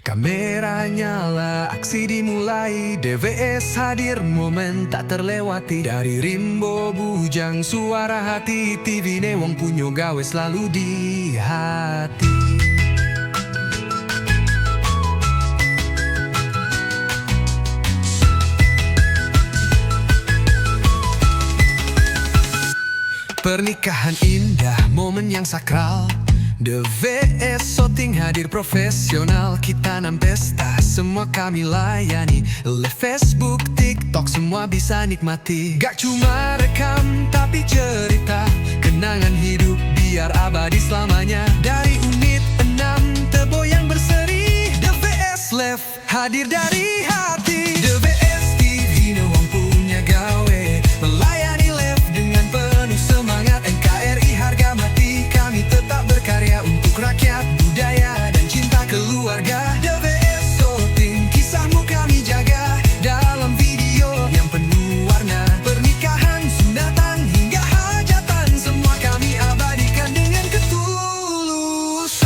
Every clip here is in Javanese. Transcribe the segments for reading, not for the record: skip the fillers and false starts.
Kamera nyala, aksi dimulai. DWS hadir, momen tak terlewati. Dari rimbo bujang, suara hati. TV ne wong punyo gawe selalu di hati. Pernikahan indah, momen yang sakral. DWS shooting hadir profesional. Kita nam pesta, semua kami layani. Live Facebook, TikTok, semua bisa nikmati. Gak cuma rekam, tapi cerita. Kenangan hidup biar abadi selamanya. Dari unit 6, Tebo yang berseri. DWS Live hadir dari hati. DWS TV ne wong punya gawe. Melayani live dengan penuh semangat. NKRI harga mati, kami tetap berkarya untuk rakyat, budaya, dan cinta keluarga. DWS shooting, kisahmu kami jaga. Dalam video yang penuh warna. Pernikahan, sunatan, hingga hajatan, semua kami abadikan dengan ketulusan.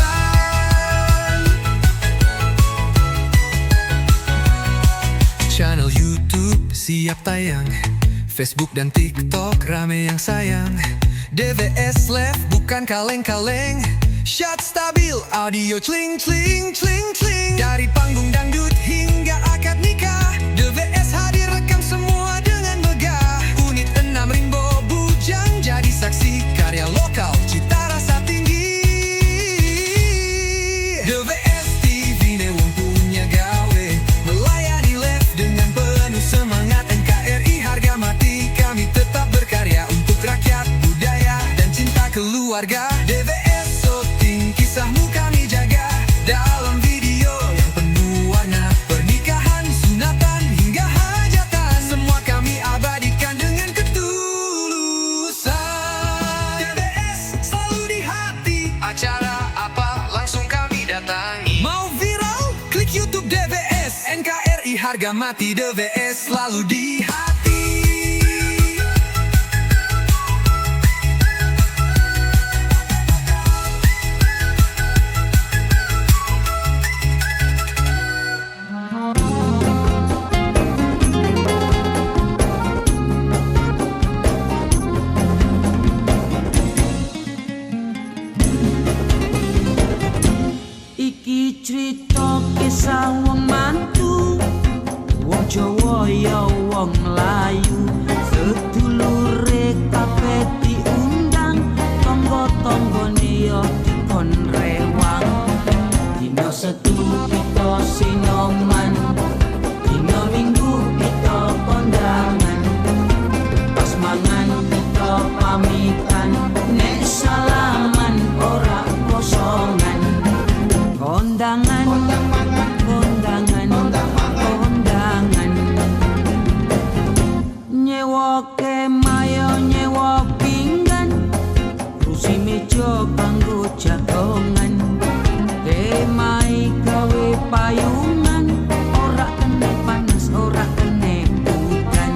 Channel YouTube siap tayang, Facebook dan TikTok rame yang sayang. DWS Live bukan kaleng-kaleng. Shot stabil, audio cling cling cling cling. Dari panggung dangdut hingga akad nikah, DWS hadir rekam semua dengan megah. Unit 6 Rimbo Bujang jadi saksi karya lokal, cita rasa tinggi. DWS TV ne wong punya gawe. Melayani live dengan penuh semangat. NKRI harga mati, kami tetap berkarya untuk rakyat, budaya, dan cinta keluarga. DWS shooting, kisahmu kami jaga. Dalam video yang penuh warna. Pernikahan, sunatan, hingga hajatan, semua kami abadikan dengan ketulusan. DWS selalu di hati. Acara apa langsung kami datangi. Mau viral? Klik YouTube DWS. NKRI harga mati, DWS selalu di hati. Iki crita kisah wong mantu, wong Jawa ya wong Melayu. Sedulure kabeh diundang, tangga-tanggane ya dikon rewang. Dina Setu kita sinoman, dina Minggu kita kondangan. Pas mangan kita pamitan, nek salaman ora kosongan. Kondangan, kondangan, kondangan. Nyewa kemaya, nyewa pinggan, rusi meja kanggo jagongan. Kemai gawe payungan, ora kene panas, ora kene udan.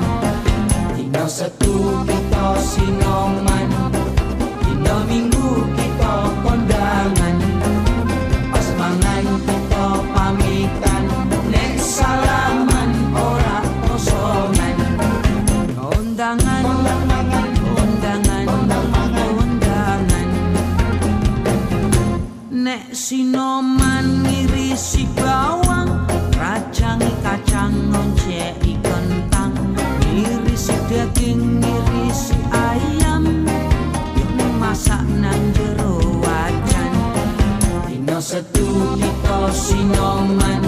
Dina Setu kita sinoman, dina Minggu kita kondangan. Mangan kita pamitan, nek salaman ora kosongan. Kondangan, kondangan, kondangan. Nek sinoman ngirisi bawang, rajangi kacang, ngonceki kentang. Ngirisi daging, ngirisi ayam, ini masak nang jero wajan. Dina Setu kita sinoman,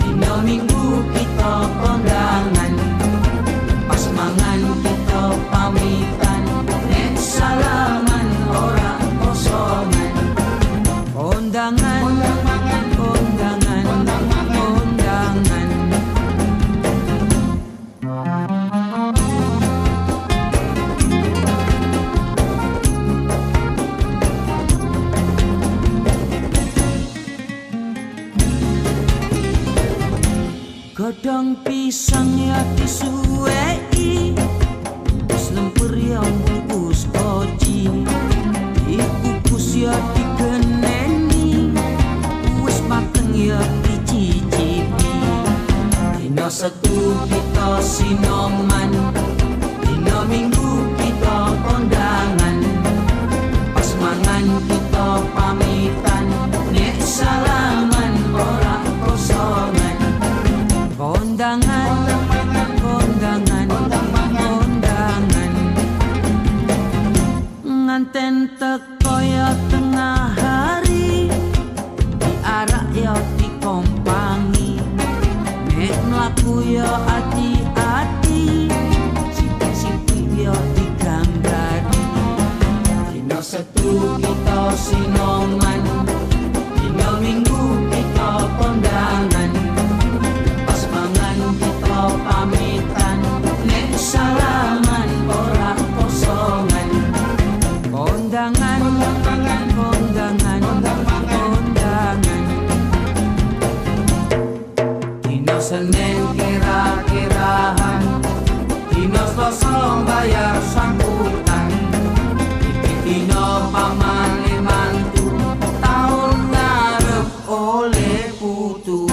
dina Minggu kita kondangan. Pas mangan kita pamitan, nek salaman ora kosongan. Kondangan, kondangan, kondangan. Godhong pisang ya disuweki, wis lemper ya bungkus koji. Dikukus ya digeneni, wis mateng ya Setu kita sinoman, dino minggu kita kondangan, pas mangan kita pamitan, nek salaman ora kosongan. Kondangan, kondangan, kondangan, nganten teko ya tengah hari, diarak ya dikompangi, nek mlaku ya hati-hati, sithik-sithik ya diganggari. Dino Setu kita sinoman, dino minggu kita kondangan, pas mangan kita pamitan, nek salaman ora kosongan. Kondangan, kondangan, kondangan, kondangan. Dino Senin kira-kirahan, dino Selasa bayar sambutan, iki dino pamane mantu, taun ngarep oleh putu.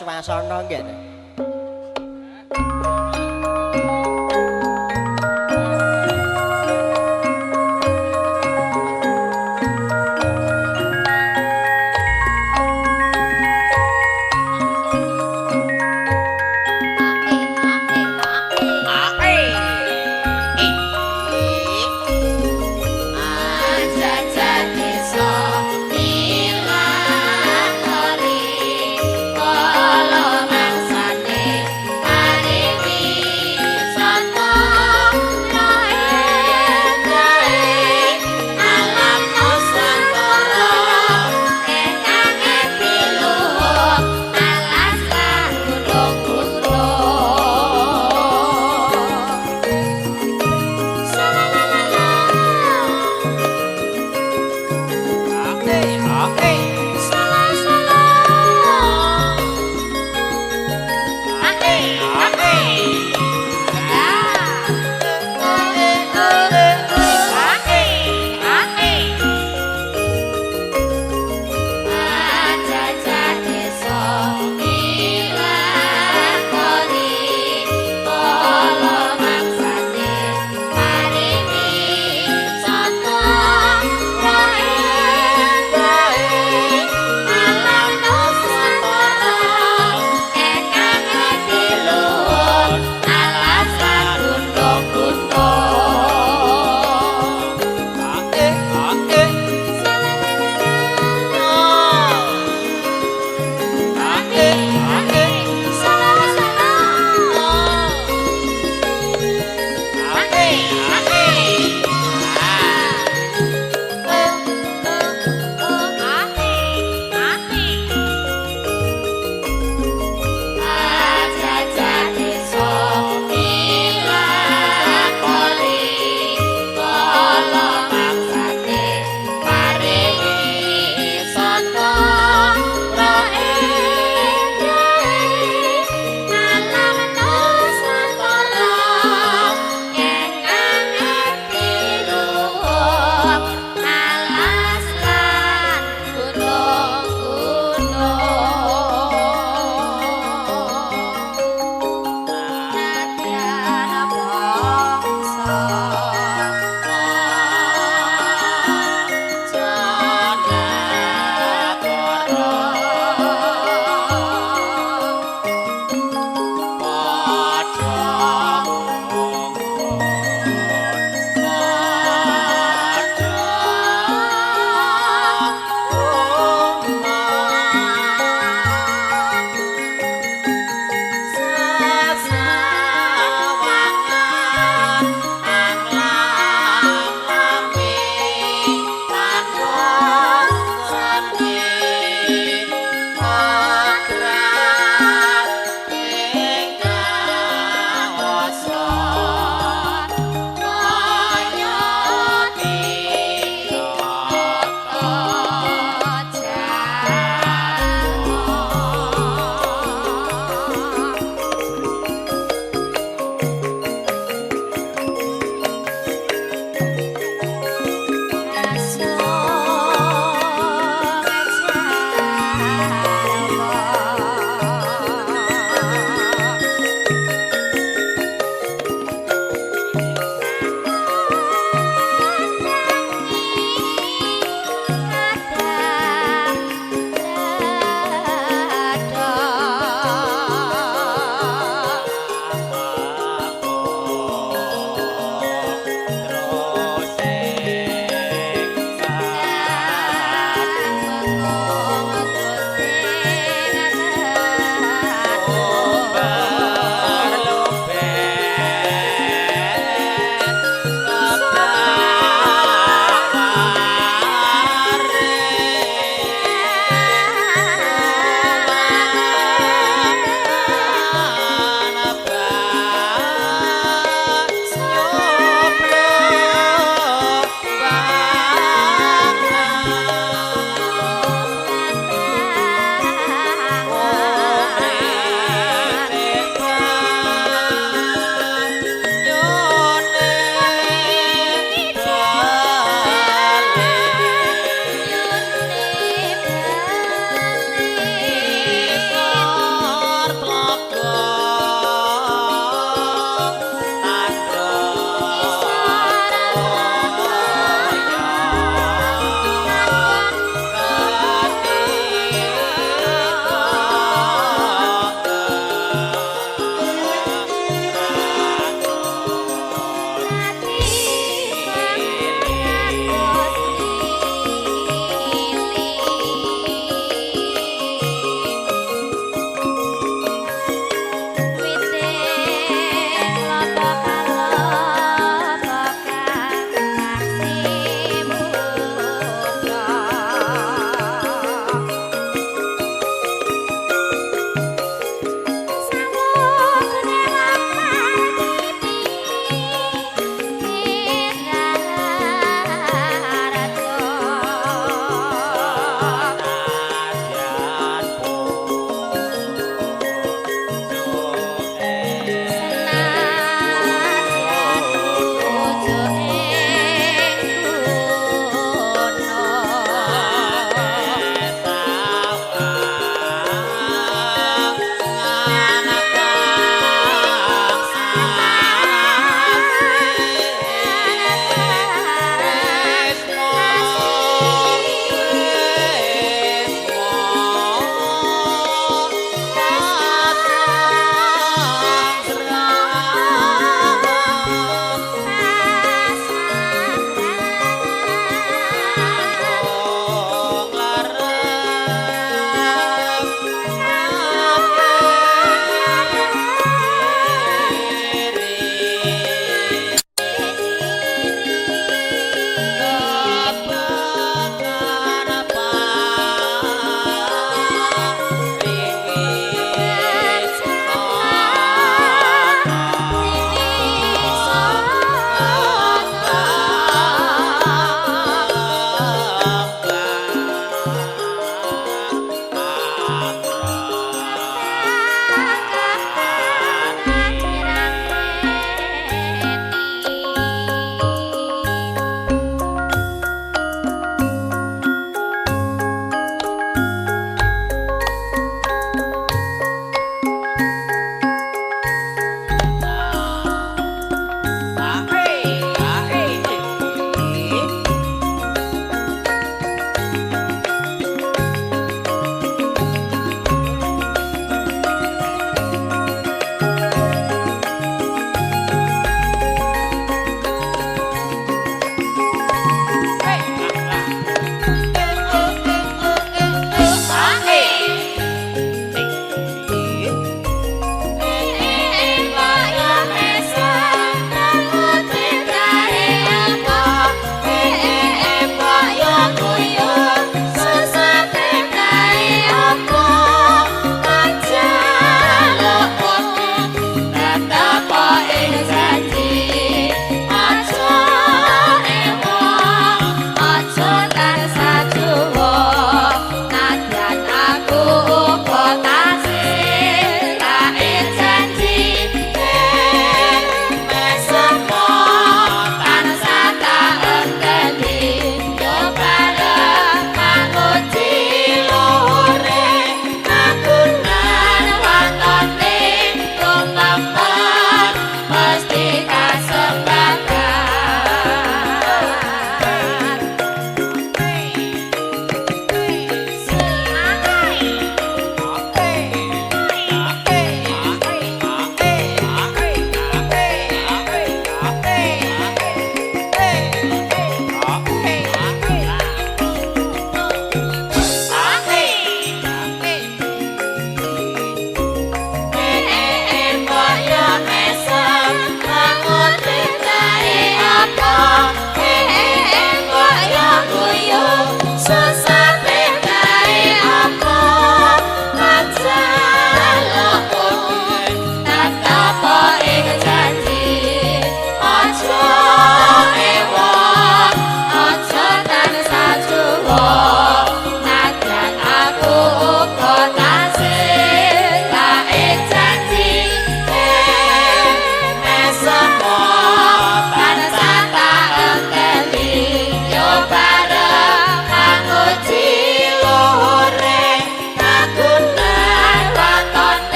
swasana ngene. Kala mangsa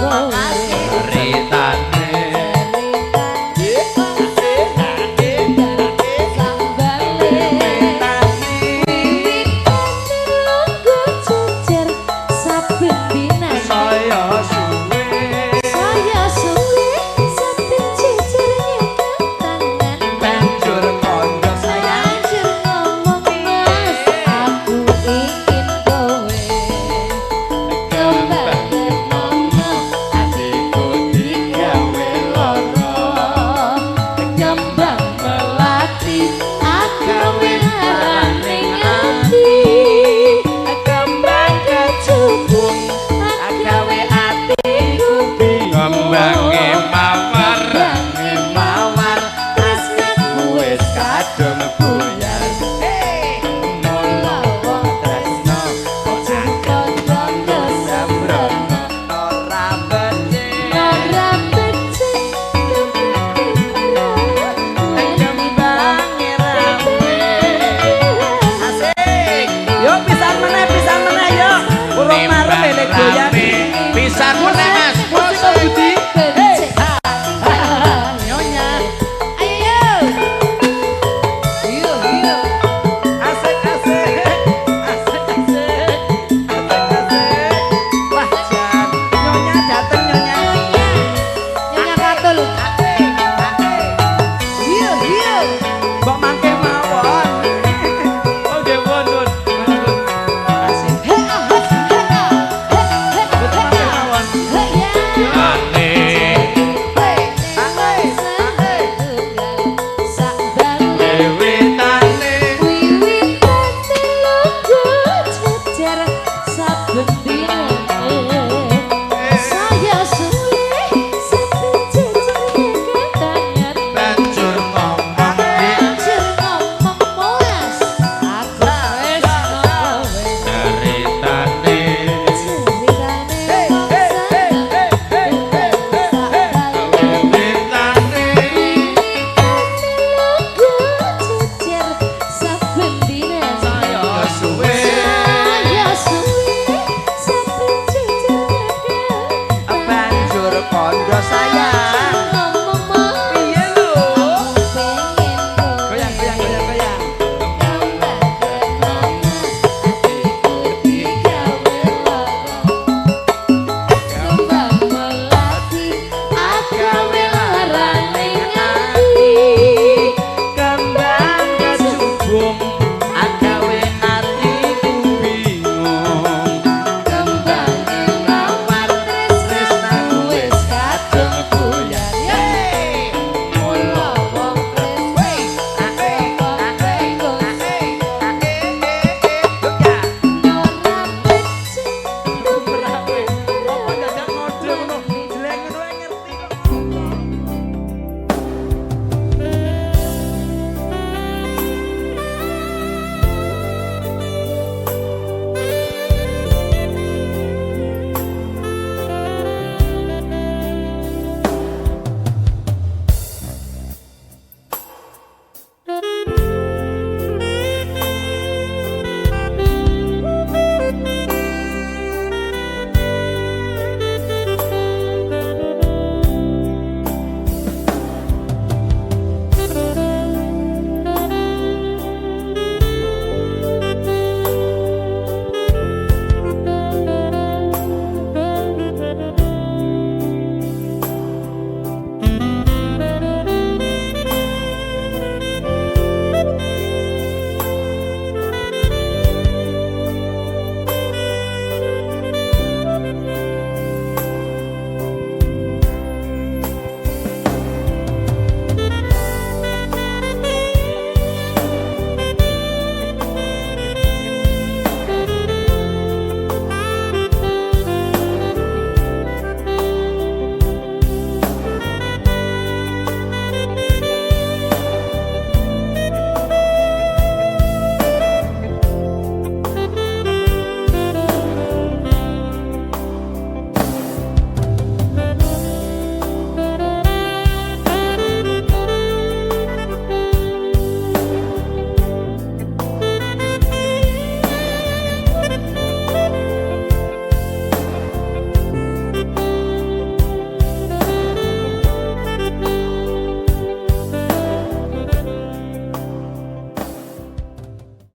Terima kasih.